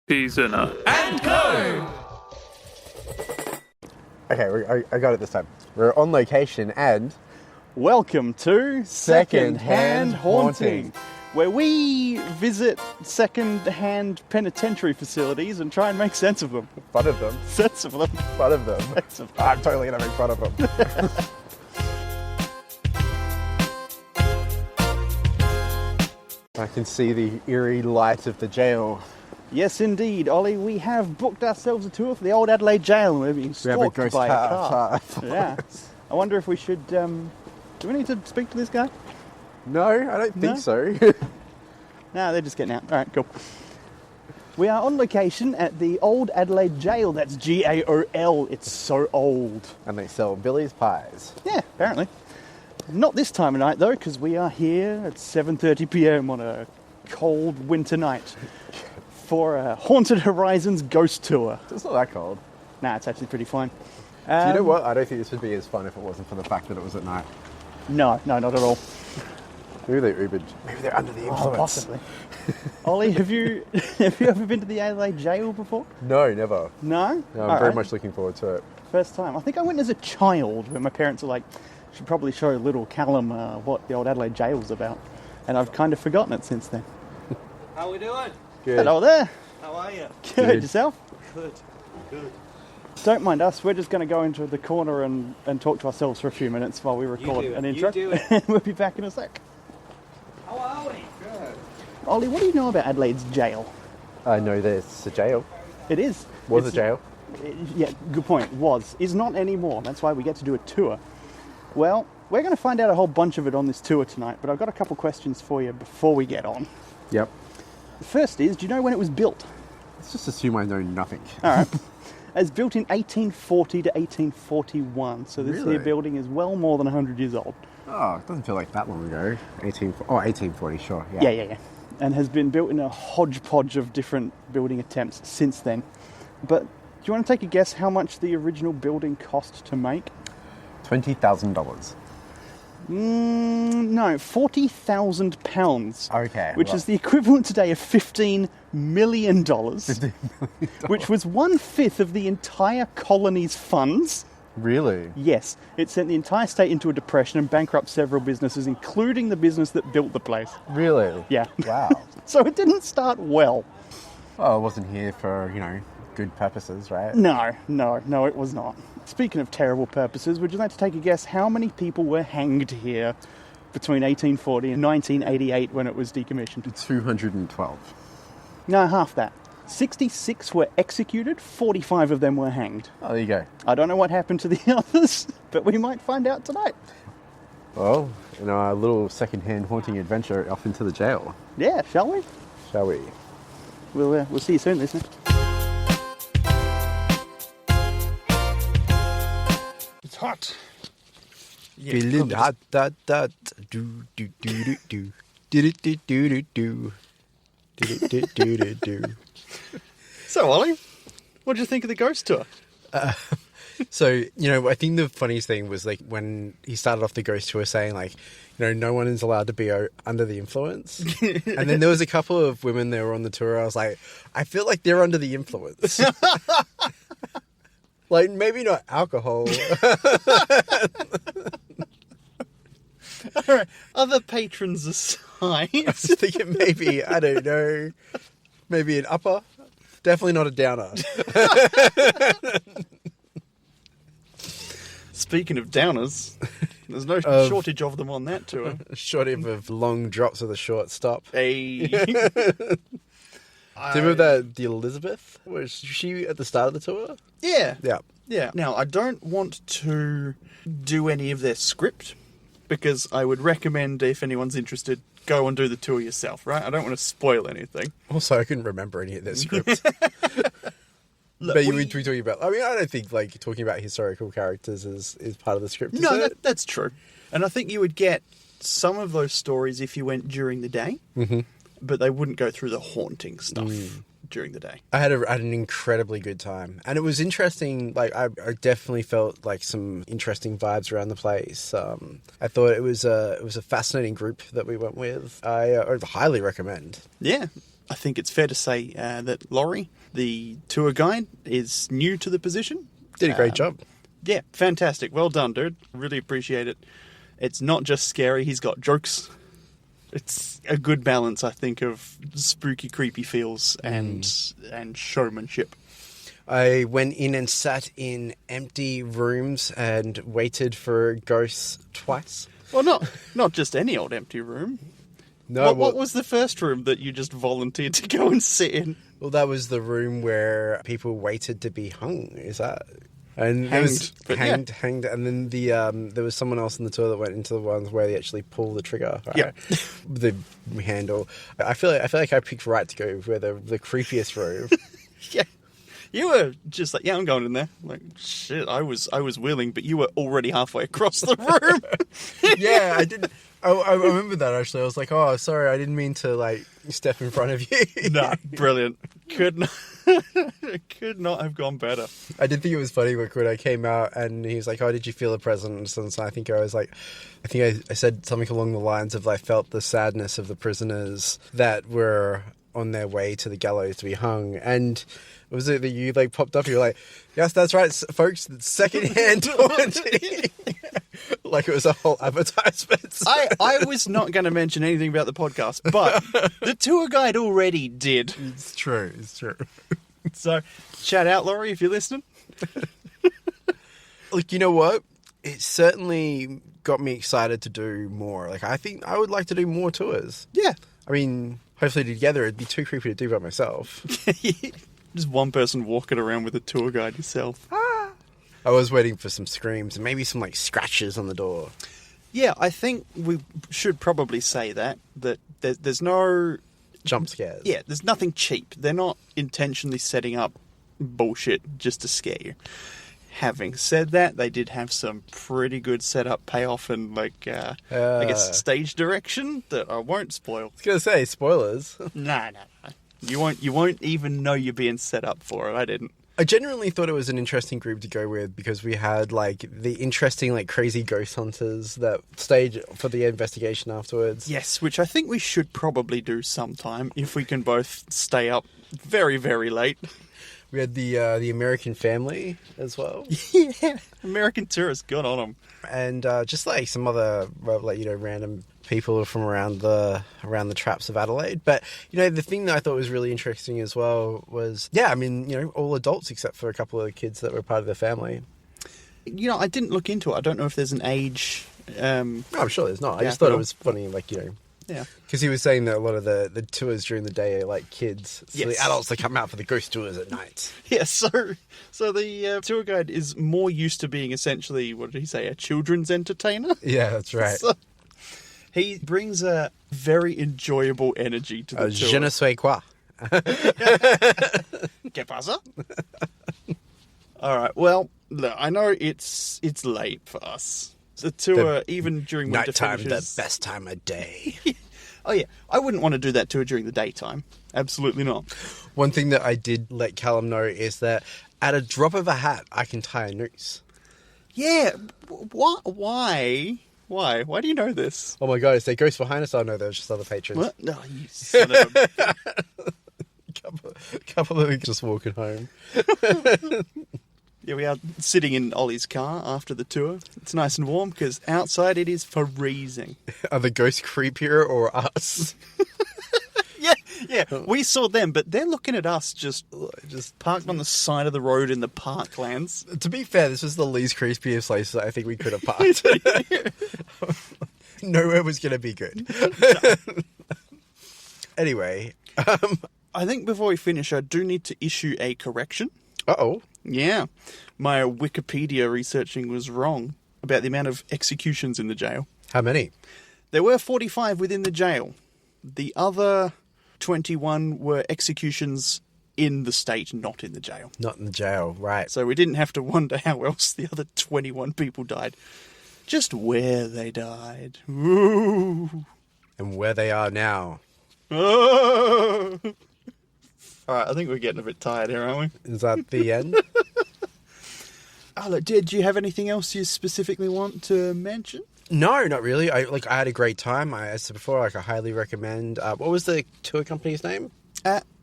Pizza and Co. Okay, I got it this time. We're on location and... Welcome to Second-Hand Haunting, where we visit second-hand penitentiary facilities and try and make sense of them. Fun of them. Sense of them. Fun of them. Sense of them. I'm totally going to make fun of them. I can see the eerie light of the jail. Yes, indeed, Ollie. We have booked ourselves a tour for the Old Adelaide Gaol, and we're being stalked by a car. Yeah. I wonder if we should... do we need to speak to this guy? No, I don't think so. No, they're just getting out. All right, cool. We are on location at the Old Adelaide Gaol. That's Gaol. It's so old. And they sell Billy's pies. Yeah, apparently. Not this time of night, though, because we are here at 7:30 p.m. on a cold winter night for a Haunted Horizons ghost tour. It's not that cold. Nah, it's actually pretty fine. Do you know what? I don't think this would be as fun if it wasn't for the fact that it was at night. No, not at all. Maybe they Ubered. Maybe they're under the influence. Oh, possibly. Ollie, have you ever been to the Adelaide Gaol before? No, never. No? No, I'm very much looking forward to it. First time. I think I went as a child when my parents were like, should probably show little Callum what the Old Adelaide Gaol's about. And I've kind of forgotten it since then. How we doing? Good. Hello there. How are you? Good. Yourself? Good. Don't mind us. We're just going to go into the corner and talk to ourselves for a few minutes while we record an intro. You do it. And we'll be back in a sec. How are we? Good. Ollie, what do you know about Adelaide's jail? I know there's a jail. It is. Was It's- a jail. Yeah, good point. Was. Is not anymore. That's why we get to do a tour. Well, we're going to find out a whole bunch of it on this tour tonight, but I've got a couple questions for you before we get on. Yep. The first is, do you know when it was built? Let's just assume I know nothing. All right. It was built in 1840 to 1841, so this Really? here building is well more than 100 years old. Oh, it doesn't feel like that long ago. 1840, sure. Yeah. And has been built in a hodgepodge of different building attempts since then. But do you want to take a guess how much the original building cost to make? $20,000. No, £40,000. Okay. Which is the equivalent today of $15 million, which was 1/5 of the entire colony's funds. Really? Yes, it sent the entire state into a depression and bankrupted several businesses, including the business that built the place. Really? Yeah. Wow. So it didn't start well. Well, I wasn't here for, good purposes, right? No, it was not. Speaking of terrible purposes, would you like to take a guess how many people were hanged here between 1840 and 1988 when it was decommissioned? 212. No, half that. 66 were executed, 45 of them were hanged. Oh, there you go. I don't know what happened to the others, but we might find out tonight. Well, our little second-hand haunting adventure off into the jail. Yeah, shall we? Shall we? We'll see you soon, listener. It's hot. Feeling hot, do do do do do do do do do do do do. So, Ollie, what did you think of the ghost tour? So, I think the funniest thing was like when he started off the ghost tour saying like, no one is allowed to be under the influence. And then there was a couple of women that were on the tour. I was like, I feel like they're under the influence. Like maybe not alcohol. All right, other patrons aside. I was thinking maybe, I don't know, maybe an upper. Definitely not a downer. Speaking of downers, there's no shortage of them on that tour. Short of long drops with a short stop. Hey. Do you remember the Elizabeth? Was she at the start of the tour? Yeah. Yeah. Now, I don't want to do any of their script because I would recommend, if anyone's interested, go and do the tour yourself, right? I don't want to spoil anything. Also, I couldn't remember any of their scripts. Look, But you were talking about... I mean, I don't think, talking about historical characters is part of the script. No, that's true. And I think you would get some of those stories if you went during the day, but they wouldn't go through the haunting stuff during the day. I had an incredibly good time. And it was interesting. I definitely felt some interesting vibes around the place. I thought it was a fascinating group that we went with. I highly recommend. Yeah. I think it's fair to say that Laurie, the tour guide, is new to the position. Did a great job. Yeah, fantastic. Well done, dude. Really appreciate it. It's not just scary, he's got jokes. It's a good balance, I think, of spooky, creepy feels and showmanship. I went in and sat in empty rooms and waited for ghosts twice. Well, not just any old empty room. No, What was the first room that you just volunteered to go and sit in? Well, that was the room where people waited to be hung. Is that? And Hanged, there was but yeah. hanged, and then there was someone else in the tour that went into the ones where they actually pull the trigger. Right? Yeah. The handle. I feel like I picked right to go where the creepiest room. Yeah. You were just like, yeah, I'm going in there. Like, shit, I was willing, but you were already halfway across the room. Yeah, I didn't. I remember that actually. I was like, oh, sorry, I didn't mean to like step in front of you. Nah, brilliant. Could not have gone better. I did think it was funny when I came out and he was like, oh, did you feel the presence? And so I think I said something along the lines of, I felt the sadness of the prisoners that were on their way to the gallows to be hung. And was it that you like popped up? You were like, yes, that's right, folks. Second-hand haunting. Like it was a whole advertisement. I was not going to mention anything about the podcast, but the tour guide already did. It's true. So, shout out, Laurie, if you're listening. Look, you know what? It certainly got me excited to do more. Like, I think I would like to do more tours. Yeah. I mean, hopefully together. It'd be too creepy to do by myself. Just one person walking around with a tour guide yourself. I was waiting for some screams and maybe some like scratches on the door. Yeah, I think we should probably say that there's no Jump scares. Yeah, there's nothing cheap. They're not intentionally setting up bullshit just to scare you. Having said that, they did have some pretty good setup, payoff, and I guess stage direction that I won't spoil. I was gonna say spoilers. No. You won't even know you're being set up for it. I didn't. I genuinely thought it was an interesting group to go with because we had like the interesting like crazy ghost hunters that stayed for the investigation afterwards. Yes, which I think we should probably do sometime if we can both stay up very, very late. We had the American family as well. Yeah, American tourists, good on them. And just like some other like random people from around the traps of Adelaide. But the thing that I thought was really interesting as well was all adults except for a couple of the kids that were part of their family. I didn't look into it. I don't know if there's an age. No, I'm sure there's not. I just thought it was funny, Yeah. Because he was saying that a lot of the tours during the day are like kids. So Yes. the adults that come out for the ghost tours at night. Yeah, so the tour guide is more used to being essentially, what did he say, a children's entertainer? Yeah, that's right. So he brings a very enjoyable energy to the tour. Je ne sais quoi. ¿Qué pasa? All right, well, look, I know it's late for us. The tour, even during winter Nighttime, finishes... the best time of day. Oh, yeah. I wouldn't want to do that tour during the daytime. Absolutely not. One thing that I did let Callum know is that at a drop of a hat, I can tie a noose. Yeah. Why? Why do you know this? Oh my god, is there ghosts behind us? Oh no, there's just other patrons. What? No, you son of a... couple of them just walking home. Yeah, we are sitting in Ollie's car after the tour. It's nice and warm because outside it is freezing. Are the ghosts creepier or us? Yeah, we saw them, but they're looking at us just parked on the side of the road in the parklands. To be fair, this was the least creepiest place that I think we could have parked. Nowhere was going to be good. Anyway. I think before we finish, I do need to issue a correction. Uh-oh. Yeah. My Wikipedia researching was wrong about the amount of executions in the jail. How many? There were 45 within the jail. The other 21 were executions in the state, not in the jail. Not in the jail, right. So we didn't have to wonder how else the other 21 people died. Just where they died. Ooh. And where they are now. Oh. All right, I think we're getting a bit tired here, aren't we? Is that the end? Oh, look, did you have anything else you specifically want to mention? No, not really. I had a great time. As I said before, I highly recommend. What was the tour company's name?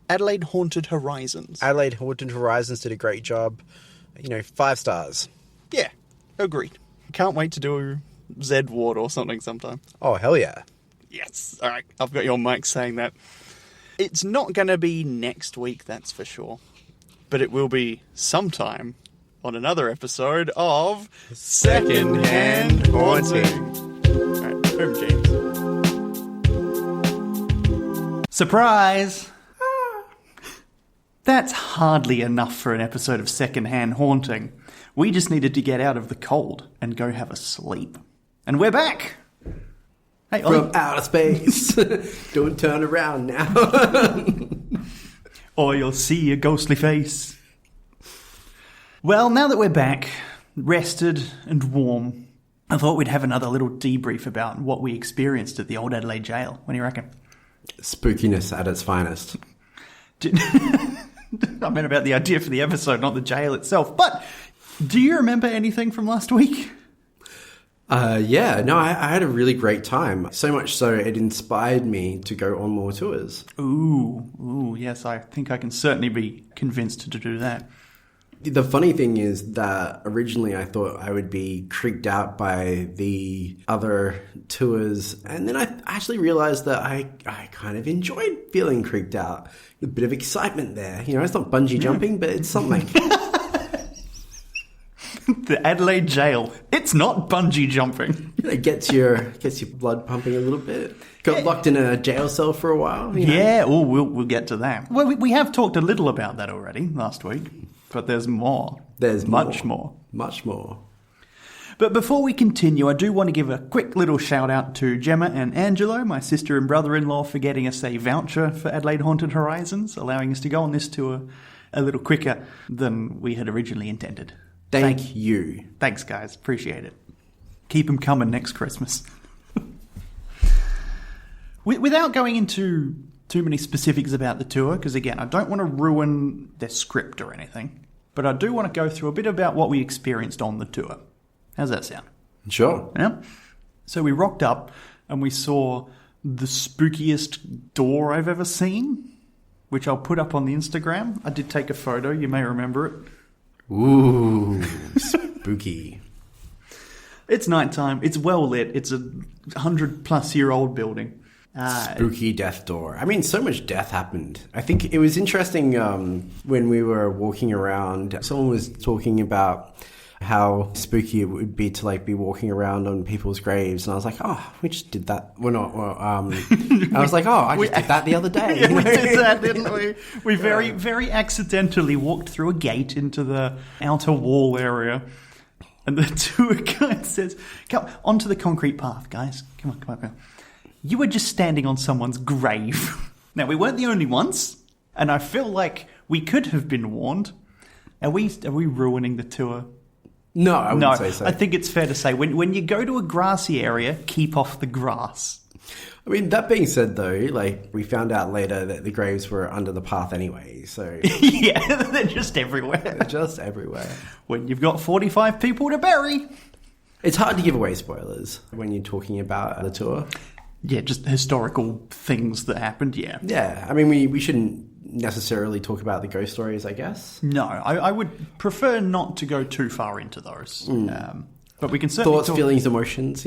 Adelaide Haunted Horizons. Adelaide Haunted Horizons did a great job. 5 stars. Yeah, agreed. Can't wait to do Z Ward or something sometime. Oh, hell yeah. Yes. All right, I've got your mic saying that. It's not going to be next week, that's for sure. But it will be sometime on another episode of Secondhand Haunting. All right, over, James. Surprise! That's hardly enough for an episode of Secondhand Haunting. We just needed to get out of the cold and go have a sleep. And we're back! Hey, From outer space. Don't turn around now. or you'll see a ghostly face. Well, now that we're back, rested and warm, I thought we'd have another little debrief about what we experienced at the Old Adelaide Gaol. What do you reckon? Spookiness at its finest. I meant about the idea for the episode, not the jail itself. But do you remember anything from last week? Yeah, no, I had a really great time. So much so it inspired me to go on more tours. Ooh, yes, I think I can certainly be convinced to do that. The funny thing is that originally I thought I would be creeped out by the other tours, and then I actually realised that I kind of enjoyed feeling creeped out. A bit of excitement there. It's not bungee jumping, but it's something. The Adelaide Gaol. It's not bungee jumping. It gets your blood pumping a little bit. Got locked in a jail cell for a while. Yeah, we'll get to that. Well, we have talked a little about that already last week, but there's more. There's much more. Much more. But before we continue, I do want to give a quick little shout out to Gemma and Angelo, my sister and brother-in-law, for getting us a voucher for Adelaide Haunted Horizons, allowing us to go on this tour a little quicker than we had originally intended. Thank you. Thanks, guys. Appreciate it. Keep them coming next Christmas. Without going into too many specifics about the tour, because again, I don't want to ruin their script or anything, but I do want to go through a bit about what we experienced on the tour. How's that sound? Sure. Yeah. So we rocked up and we saw the spookiest door I've ever seen, which I'll put up on the Instagram. I did take a photo. You may remember it. Ooh, spooky. It's nighttime. It's well lit. It's a 100-plus-year-old building. Spooky death door. I mean, so much death happened. I think it was interesting when we were walking around, someone was talking about how spooky it would be to be walking around on people's graves, and I was like, oh, we just did that. We're not. I was like, oh, I just did that the other day. Yeah, we did that, didn't we? We very accidentally walked through a gate into the outer wall area, and the tour guide says, "Come onto the concrete path, guys. Come on. You were just standing on someone's grave." Now, we weren't the only ones, and I feel like we could have been warned. Are we ruining the tour? No, I wouldn't say so. I think it's fair to say when you go to a grassy area, keep off the grass. I mean, that being said, though, we found out later that the graves were under the path anyway, so... Yeah, they're just everywhere. They're just everywhere. When you've got 45 people to bury. It's hard to give away spoilers when you're talking about the tour. Yeah, just historical things that happened, yeah. Yeah, I mean, we shouldn't necessarily talk about the ghost stories, I guess. No, I would prefer not to go too far into those. But we can certainly Thoughts, feelings, emotions,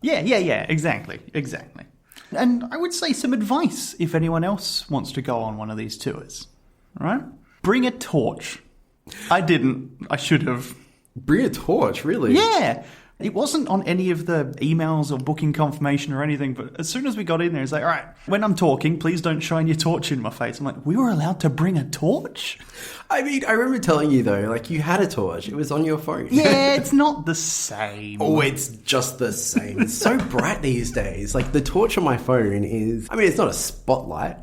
Yeah, exactly. And I would say some advice if anyone else wants to go on one of these tours. All right? Bring a torch. I didn't. I should have. Bring a torch, really? Yeah. It wasn't on any of the emails or booking confirmation or anything, but as soon as we got in there, it's like, all right, when I'm talking, please don't shine your torch in my face. I'm like, we were allowed to bring a torch? I mean, I remember telling you, though, you had a torch. It was on your phone. Yeah, it's not the same. Oh, it's just the same. It's so bright these days. The torch on my phone is... I mean, it's not a spotlight.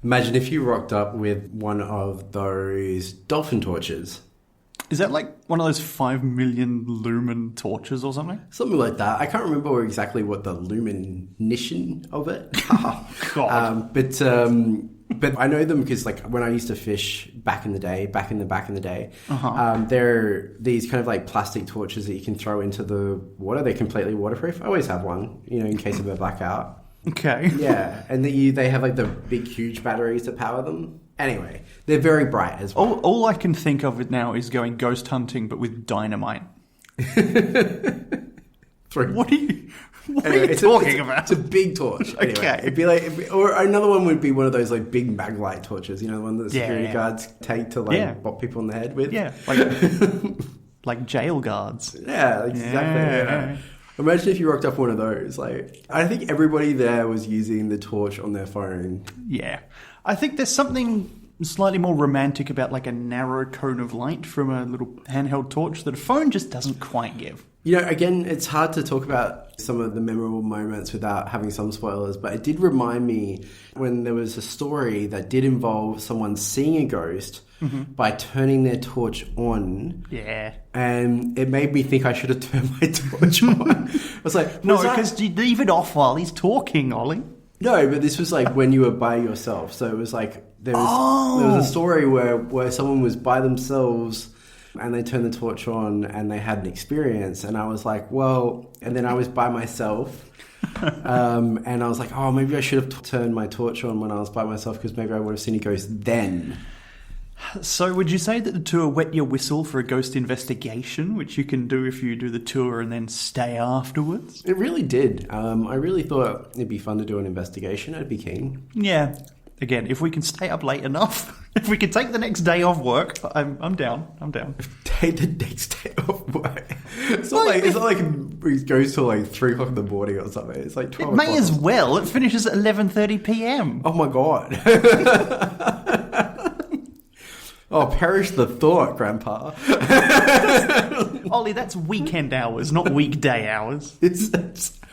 Imagine if you rocked up with one of those dolphin torches. Is that one of those 5 million lumen torches or something? Something like that. I can't remember exactly what the lumination of it. God. But I know them because when I used to fish back in the day, they're these kind of plastic torches that you can throw into the water. They're completely waterproof. I always have one, in case of a blackout. Okay. Yeah, and they have like the big, huge batteries that power them. Anyway, they're very bright as well. All I can think of it now is going ghost hunting, but with dynamite. What are you talking about? It's a big torch. Anyway, Okay. it'd be like, or another one would be one of those like big mag light torches. You know, the one that security guards take to like bop people in the head with. Yeah, like jail guards. Yeah, exactly. Yeah. Imagine if you rocked up one of those. Like, I think everybody there was using the torch on their phone. Yeah. I think there's something slightly more romantic about like a narrow cone of light from a little handheld torch that a phone just doesn't quite give. You know, again, it's hard to talk about some of the memorable moments without having some spoilers, but it did remind me when there was a story that did involve someone seeing a ghost by turning their torch on. Yeah. And it made me think I should have turned my torch on. I was like, no, because you leave it off while he's talking, Ollie. No, but this was like when you were by yourself. So it was like there was a story where someone was by themselves and they turned the torch on and they had an experience. And I was like, well, and then I was by myself. And I was like, oh, maybe I should have turned my torch on when I was by myself because maybe I would have seen a ghost then. So would you say that the tour wet your whistle for a ghost investigation, which you can do if you do the tour and then stay afterwards? It really did. I really thought it'd be fun to do an investigation. I'd be keen. Yeah. Again, if we can stay up late enough, if we can take the next day off work, I'm down. I'm down. Take the next day off work. It's not like it goes till like 3 o'clock in the morning or something. It's like 12 It may o'clock. as well. It finishes at 11:30 p.m. Oh my god. Oh, perish the thought, Grandpa. Ollie, that's weekend hours, not weekday hours.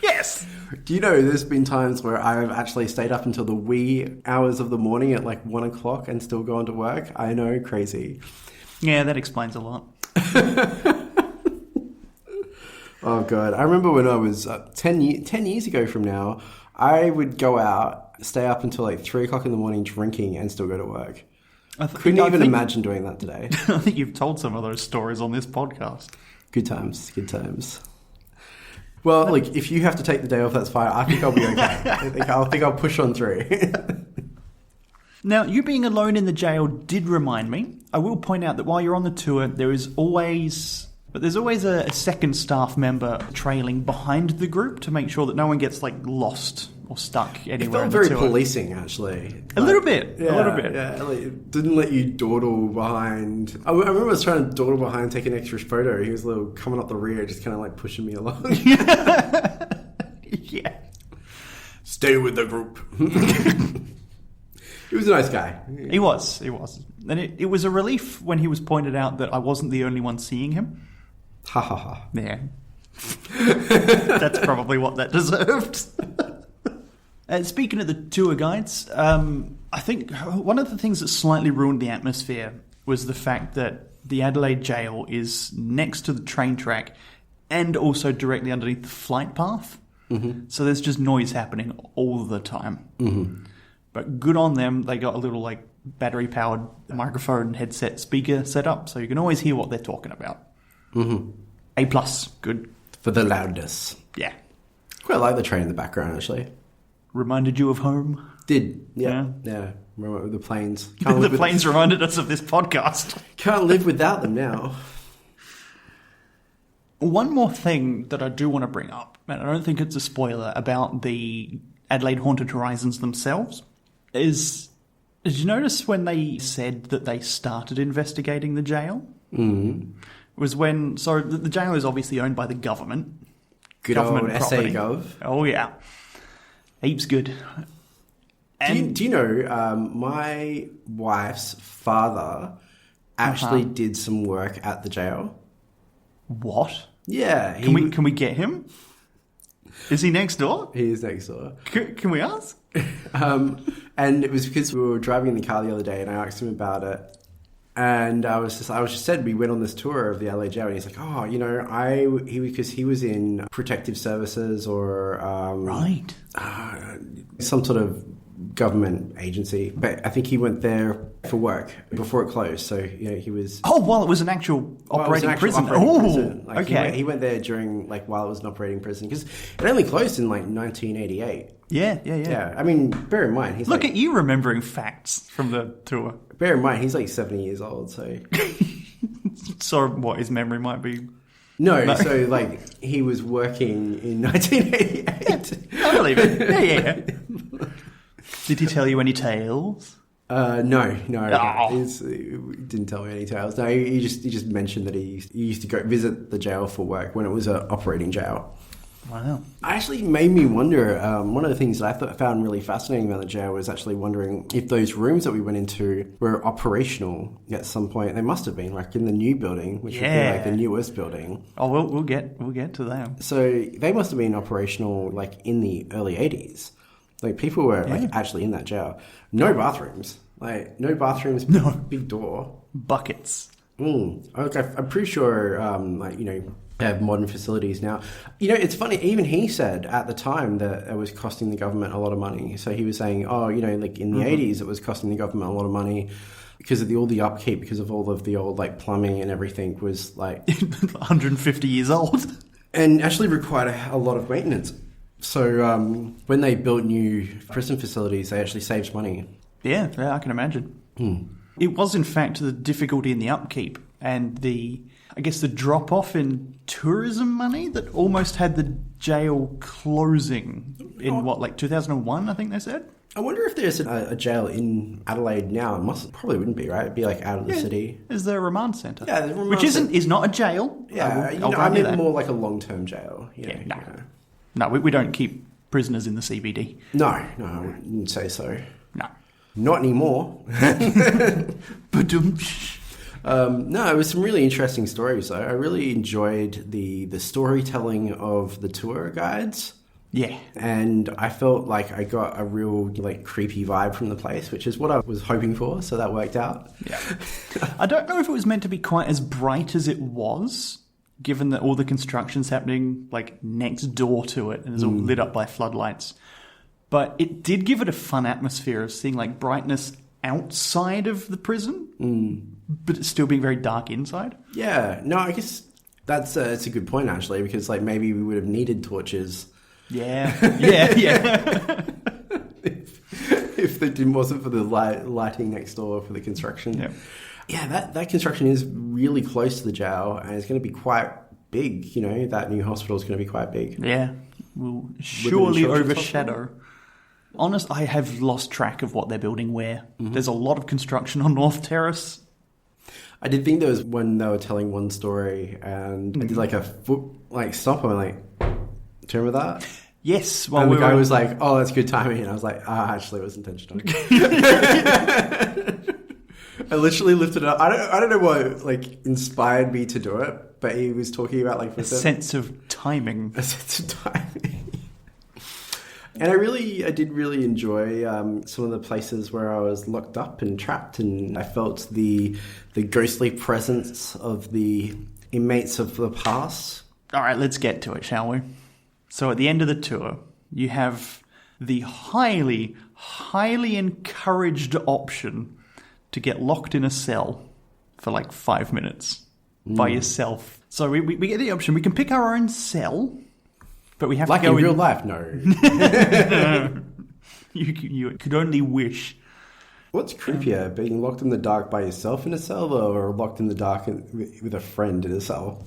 Yes. Do you know there's been times where I've actually stayed up until the wee hours of the morning at like 1 o'clock and still gone to work? I know, crazy. Yeah, that explains a lot. Oh god, I remember when I was 10 years ago from now, I would go out, stay up until like 3 o'clock in the morning drinking and still go to work. Couldn't even imagine doing that today. I think you've told some of those stories on this podcast. Good times, good times. Well, look, if you have to take the day off, that's fine. I think I'll be okay. I think I'll push on through. Now, you being alone in the jail did remind me. I will point out that while you're on the tour, there's always a second staff member trailing behind the group to make sure that no one gets like lost or stuck anywhere. It felt very policing, actually. A little bit. Yeah, like, it didn't let you dawdle behind. I remember I was trying to dawdle behind and take an extra photo. He was a little coming up the rear, just kind of like pushing me along. Yeah. Stay with the group. He was a nice guy. He was. And it was a relief when he was pointed out that I wasn't the only one seeing him. Ha ha ha. Yeah. That's probably what that deserved. Speaking of the tour guides, I think one of the things that slightly ruined the atmosphere was the fact that the Adelaide Gaol is next to the train track and also directly underneath the flight path. Mm-hmm. So there's just noise happening all the time. Mm-hmm. But good on them, they got a little like battery-powered microphone headset speaker set up, so you can always hear what they're talking about. Mm-hmm. A+, good. For the loudness. Yeah. Quite like the train in the background, actually. Reminded you of home? Did. Yeah. Remember the planes. The planes reminded us of this podcast. Can't live without them now. One more thing that I do want to bring up, and I don't think it's a spoiler, about the Adelaide Haunted Horizons themselves, is... Did you notice when they said that they started investigating the jail? Mm-hmm. It was when... So the jail is obviously owned by the government. Good government old property. SA Gov. Oh, yeah. Heaps good. Do you know, my wife's father actually did some work at the jail. What? Yeah. Can we get him? Is he next door? He is next door. Can we ask? And it was because we were driving in the car the other day and I asked him about it. And I was just said, we went on this tour of the LA jail and he's like, oh, you know, because he was in protective services or... right. Some sort of government agency. But I think he went there for work before it closed. So, you know, he was... Oh, well, it was an actual operating prison. Prison. Okay. He went there during, while it was an operating prison. Because it only closed in, 1988. Yeah. Yeah, I mean, bear in mind, Look at you remembering facts from the tour. Bear in mind, he's like 70 years old, so... So what, his memory might be... No, so like he was working in 1988. I believe it. Yeah. Did he tell you any tales? No. Oh. He didn't tell me any tales. No, he just mentioned that he used to go visit the jail for work when it was an operating jail. Wow. It actually made me wonder, one of the things that I found really fascinating about the jail was actually wondering if those rooms that we went into were operational at some point. They must have been, like in the new building, which would be like the newest building. Oh, we'll get to that. So they must have been operational like in the early 80s. Like people were like actually in that jail. No bathrooms. No. Big door. Buckets. Okay, I'm pretty sure, they have modern facilities now. It's funny, even he said at the time that it was costing the government a lot of money. So he was saying, like in the 80s, it was costing the government a lot of money because of all the upkeep, because of all of the old like plumbing and everything was like... 150 years old. And actually required a lot of maintenance. So when they built new prison facilities, they actually saved money. Yeah, I can imagine. It was, in fact, the difficulty in the upkeep and the drop-off in tourism money that almost had the jail closing in, 2001, I think they said? I wonder if there's a jail in Adelaide now. Probably wouldn't be, right? It'd be like out of the city. Is there a remand centre? Yeah, there's a remand which is not a jail. Yeah, I mean more like a long-term jail. No, we don't keep prisoners in the CBD. No, I wouldn't say so. No. Not anymore. No, it was some really interesting stories, though. I really enjoyed the storytelling of the tour guides. Yeah. And I felt like I got a real creepy vibe from the place, which is what I was hoping for, so that worked out. Yeah. I don't know if it was meant to be quite as bright as it was, given that all the construction's happening next door to it and it's all lit up by floodlights. But it did give it a fun atmosphere of seeing brightness outside of the prison, but it's still being very dark inside. Yeah, no, I guess that's a good point actually, because maybe we would have needed torches. Yeah. If it wasn't for the lighting next door for the construction. Yeah. Yeah, that construction is really close to the jail and it's going to be quite big. That new hospital is going to be quite big. Yeah, will surely overshadow. Honest, I have lost track of what they're building where. There's a lot of construction on North Terrace. I did think there was when they were telling one story and I did a foot stop and do you remember that? Yes. Well, and the guy was like, "Oh, that's good timing," and I was like, actually, it was intentional." I literally lifted it up. I don't know what inspired me to do it, but he was talking about a sense of timing. A sense of timing. And I did really enjoy some of the places where I was locked up and trapped, and I felt the ghostly presence of the inmates of the past. All right, let's get to it, shall we? So at the end of the tour, you have the highly, highly encouraged option to get locked in a cell for 5 minutes by yourself. So we get the option. We can pick our own cell, but we have to go in real life. No, you could only wish. What's creepier, being locked in the dark by yourself in a cell, or locked in the dark with a friend in a cell?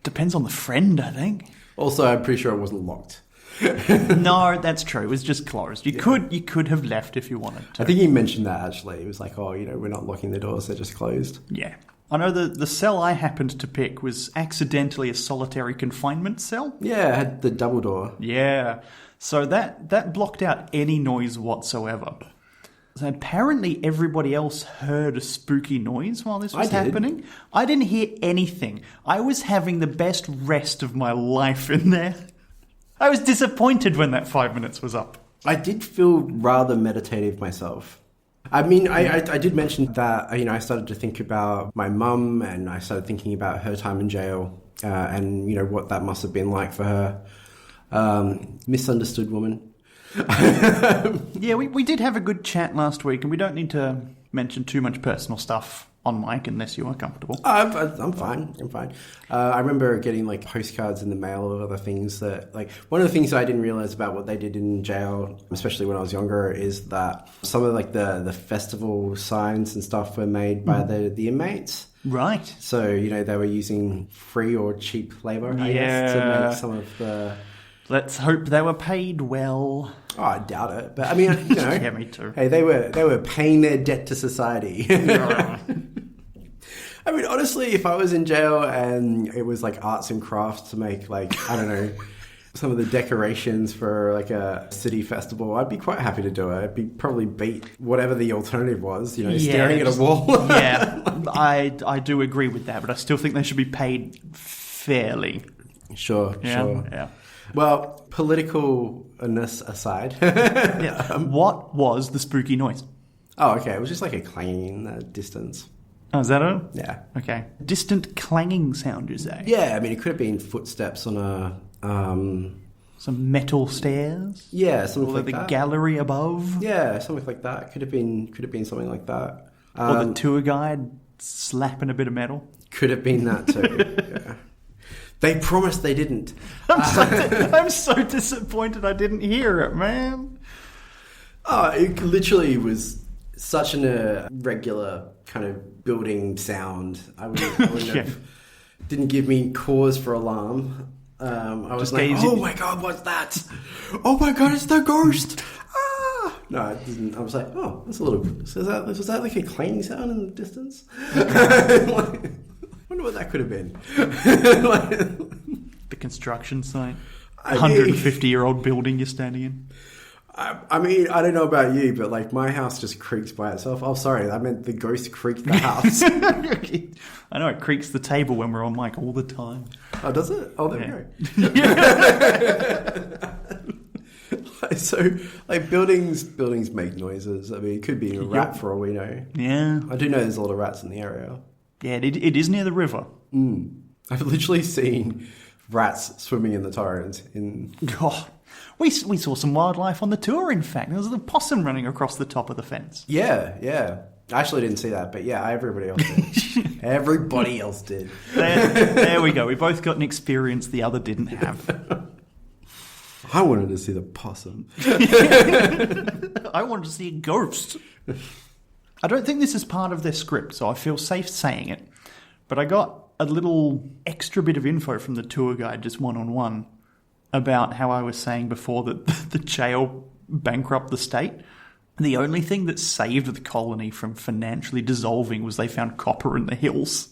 Depends on the friend, I think. Also, I'm pretty sure it wasn't locked. No, that's true. It was just closed. You could have left if you wanted to. I think he mentioned that actually. It was we're not locking the doors; they're just closed. Yeah. I know the cell I happened to pick was accidentally a solitary confinement cell. Yeah, it had the double door. Yeah. So that blocked out any noise whatsoever. So apparently everybody else heard a spooky noise while this was happening. I didn't hear anything. I was having the best rest of my life in there. I was disappointed when that 5 minutes was up. I did feel rather meditative myself. I mean, I did mention that, I started to think about my mum and I started thinking about her time in jail and, what that must have been like for her. Misunderstood woman. Yeah, we did have a good chat last week and we don't need to mention too much personal stuff on mic unless you are comfortable. I'm fine. I'm fine. I remember getting like postcards in the mail of other things that, like, one of the things that I didn't realize about what they did in jail, especially when I was younger, is that some of like the festival signs and stuff were made by the inmates. Right. So, you know, they were using free or cheap labor, I guess, to make some of the... Let's hope they were paid well. Oh, I doubt it. But I mean, you know, Yeah, me too. hey, they were paying their debt to society. I mean, honestly, if I was in jail and it was like arts and crafts to make, like, I don't know, some of the decorations for like a city festival, I'd be quite happy to do it. I'd be probably beat whatever the alternative was, you know, staring at a wall. Yeah, I do agree with that, but I still think they should be paid fairly. Sure. Yeah. Well, politicalness aside. Yeah. What was the spooky noise? Oh, okay. It was just like a clanging in the distance. Oh, is that it? Yeah. Okay. Distant clanging sound, you say? Yeah, I mean, it could have been footsteps on a... Some metal stairs? yeah, something Or like the that. gallery above? Yeah, something like that. Could have been something like that. Or the tour guide slapping a bit of metal? Could have been that too. Yeah. They promised they didn't. I'm so disappointed I didn't hear it, man. Oh, it literally was such an irregular kind of building sound. I wouldn't Yeah. have, didn't give me cause for alarm. I was Just like, gazing- oh my god, what's that? Oh my god, it's the ghost! Ah! No, I didn't. I was like, oh, that's a little... was that like a clanging sound in the distance? I wonder what that could have been. The construction site. I mean- 150-year-old building you're standing in. I mean, I don't know about you, but like my house just creaks by itself. Oh, sorry, I meant the ghost creaked the house. I know, it creaks the table when we're on mic all the time. Oh, does it? Oh, there Yeah. we go. So, like buildings make noises. I mean, it could be a rat for all we know. Yeah. I do know there's a lot of rats in the area. Yeah, it is near the river. I've literally seen rats swimming in the torrent. Oh, we saw some wildlife on the tour, in fact. There was a possum running across the top of the fence. Yeah. I actually didn't see that, but yeah, everybody else did. Everybody else did. There we go. We both got an experience the other didn't have. I wanted to see the possum. I wanted to see a ghost. I don't think this is part of their script, so I feel safe saying it. But I got a little extra bit of info from the tour guide, just one-on-one, about how I was saying before that the jail bankrupt the state. The only thing that saved the colony from financially dissolving was they found copper in the hills.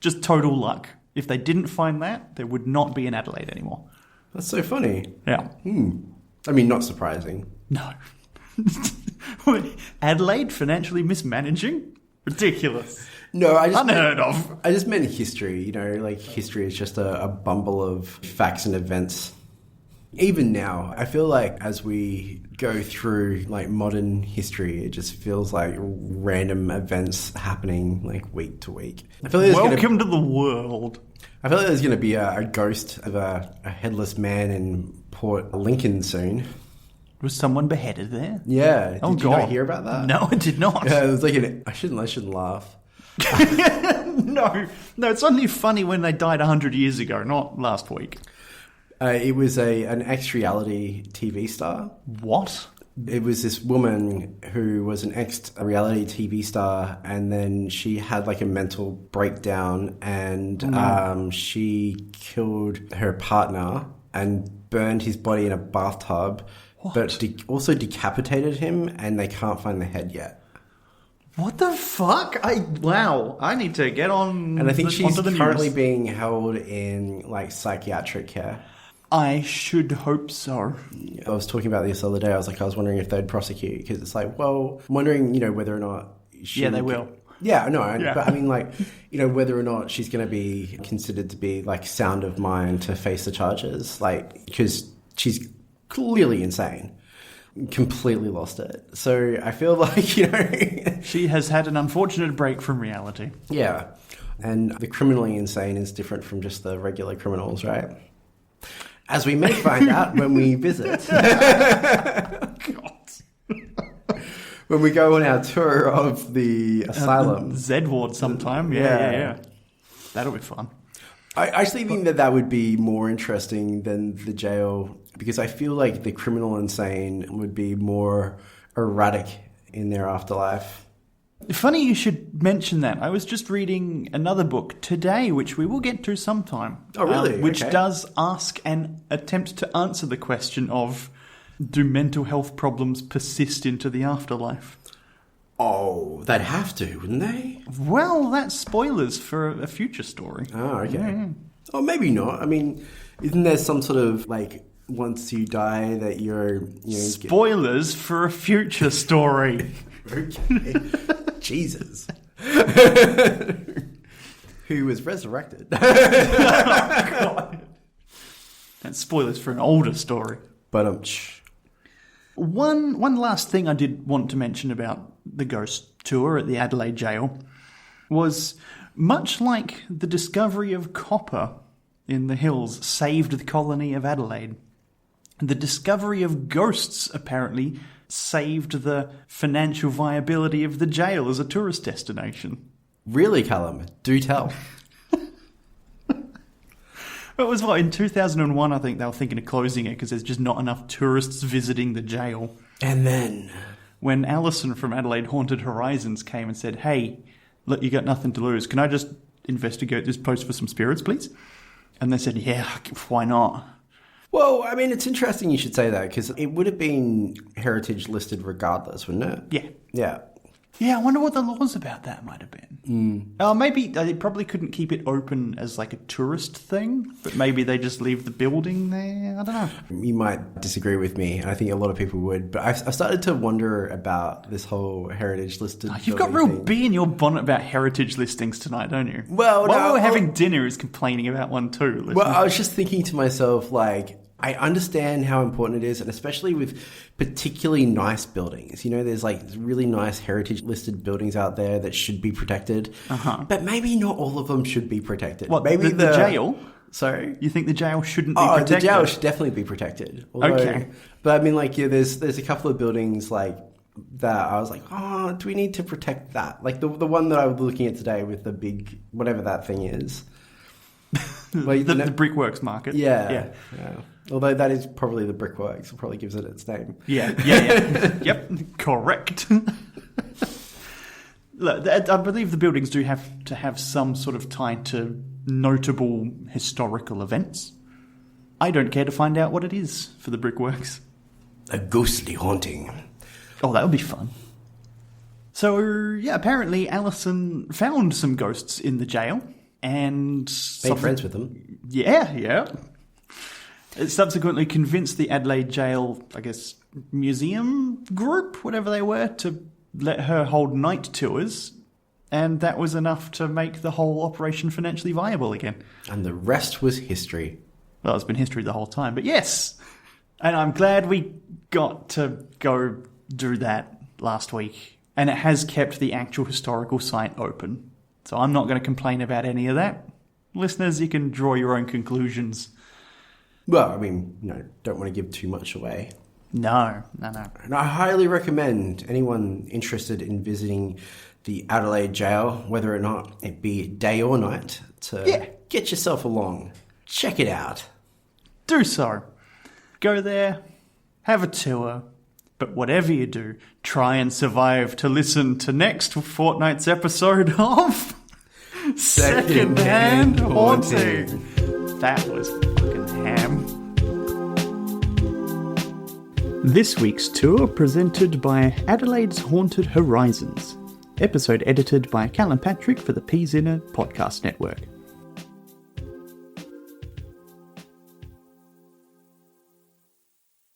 Just total luck. If they didn't find that, there would not be an Adelaide anymore. That's so funny. Yeah. I mean, not surprising. No. Adelaide financially mismanaging? Ridiculous. No, I just Unheard of. I just meant history. You know, like history is just a bumble of facts and events. Even now, I feel like as we go through like modern history, it just feels like random events happening like week to week. I feel like Welcome to the world. I feel like there's going to be a ghost of a headless man in Port Lincoln soon. Was someone beheaded there? Yeah. Oh, Did you God. not hear about that? No, I did not. Yeah, it was like I shouldn't laugh. No, it's only funny when they died 100 years ago, not last week. It was an ex-reality TV star. What? It was this woman who was an ex-reality TV star, and then she had like a mental breakdown, and she killed her partner and burned his body in a bathtub, but also decapitated him, and they can't find the head yet. What the fuck? Wow. I need to get on. And I think she's onto the currently news. being held in like psychiatric care. I should hope so. I was talking about this the other day. I was wondering if they'd prosecute, because it's like, well, I'm wondering, you know, whether or not she... Yeah, they will. Yeah, no, Yeah. but I mean, like, you know, whether or not she's going to be considered to be like sound of mind to face the charges, like, because she's clearly insane, completely lost it. So I feel like, you know, She has had an unfortunate break from reality. yeah, and the criminally insane is different from just the regular criminals, right? As we may find out when we visit. God. when we go on our tour of the asylum. Z ward sometime. Yeah. That'll be fun. I actually think that would be more interesting than the jail, because I feel like the criminal insane would be more erratic in their afterlife. Funny you should mention that. I was just reading another book today, which we will get to sometime. Oh, really? Which Okay. does ask and attempt to answer the question of, do mental health problems persist into the afterlife? Oh, they'd have to, wouldn't they? Well, that's spoilers for a future story. Oh, okay. Yeah. Or maybe not. I mean, isn't there some sort of, like, once you die that you're... Spoilers for a future story. Okay. Jesus. Who was resurrected. God. That's spoilers for an older story. But, One last thing I did want to mention about the ghost tour at the Adelaide Gaol was, much like the discovery of copper in the hills saved the colony of Adelaide, the discovery of ghosts apparently saved the financial viability of the jail as a tourist destination. really, Callum? Do tell. It was in 2001, I think they were thinking of closing it because there's just not enough tourists visiting the jail. And then... When Alison from Adelaide Haunted Horizons came and said, hey, look, you got nothing to lose. Can I just investigate this post for some spirits, please? And they said, yeah, why not? Well, I mean, it's interesting you should say that, because it would have been heritage listed regardless, wouldn't it? Yeah. Yeah. Yeah, I wonder what the laws about that might have been. Maybe they probably couldn't keep it open as like a tourist thing, but maybe they just leave the building there. I don't know. You might disagree with me, and I think a lot of people would, but I've started to wonder about this whole heritage listed You've got real building thing. bee in your bonnet about heritage listings tonight, don't you? Well, While no, we were I'll- having dinner, he was complaining about one too. Listen. Well, I was just thinking to myself, like, I understand how important it is, and especially with particularly nice buildings. You know, there's like really nice heritage listed buildings out there that should be protected, but maybe not all of them should be protected. What, maybe the jail? Sorry? You think the jail shouldn't be Oh, protected? the jail should definitely be protected. Okay. But I mean, like, yeah, there's a couple of buildings like that. I was like, oh, do we need to protect that? Like the one that I was looking at today with the big, whatever that thing is. Well, the Brickworks Market. Yeah. Although that is probably the Brickworks. It probably gives it its name. Yeah. Yep, correct. Look, I believe the buildings do have to have some sort of tie to notable historical events. I don't care to find out what it is for the Brickworks. A ghostly haunting. Oh, that would be fun. So, yeah, apparently Alison found some ghosts in the jail and... Made friends with them. Yeah. It subsequently convinced the Adelaide Gaol, I guess, museum group, whatever they were, to let her hold night tours, and that was enough to make the whole operation financially viable again. And the rest was history. Well, it's been history the whole time, but yes! And I'm glad we got to go do that last week, and it has kept the actual historical site open. So I'm not going to complain about any of that. Listeners, you can draw your own conclusions. Well, I mean, don't want to give too much away. No. And I highly recommend anyone interested in visiting the Adelaide Gaol, whether or not it be day or night, to get yourself along. Check it out. Do so. Go there, have a tour, but whatever you do, try and survive to listen to next fortnight's episode of Secondhand Haunting. That was fucking ham. This week's tour presented by Adelaide's Haunted Horizons. Episode edited by Callum Patrick for the Peas Inner Podcast Network.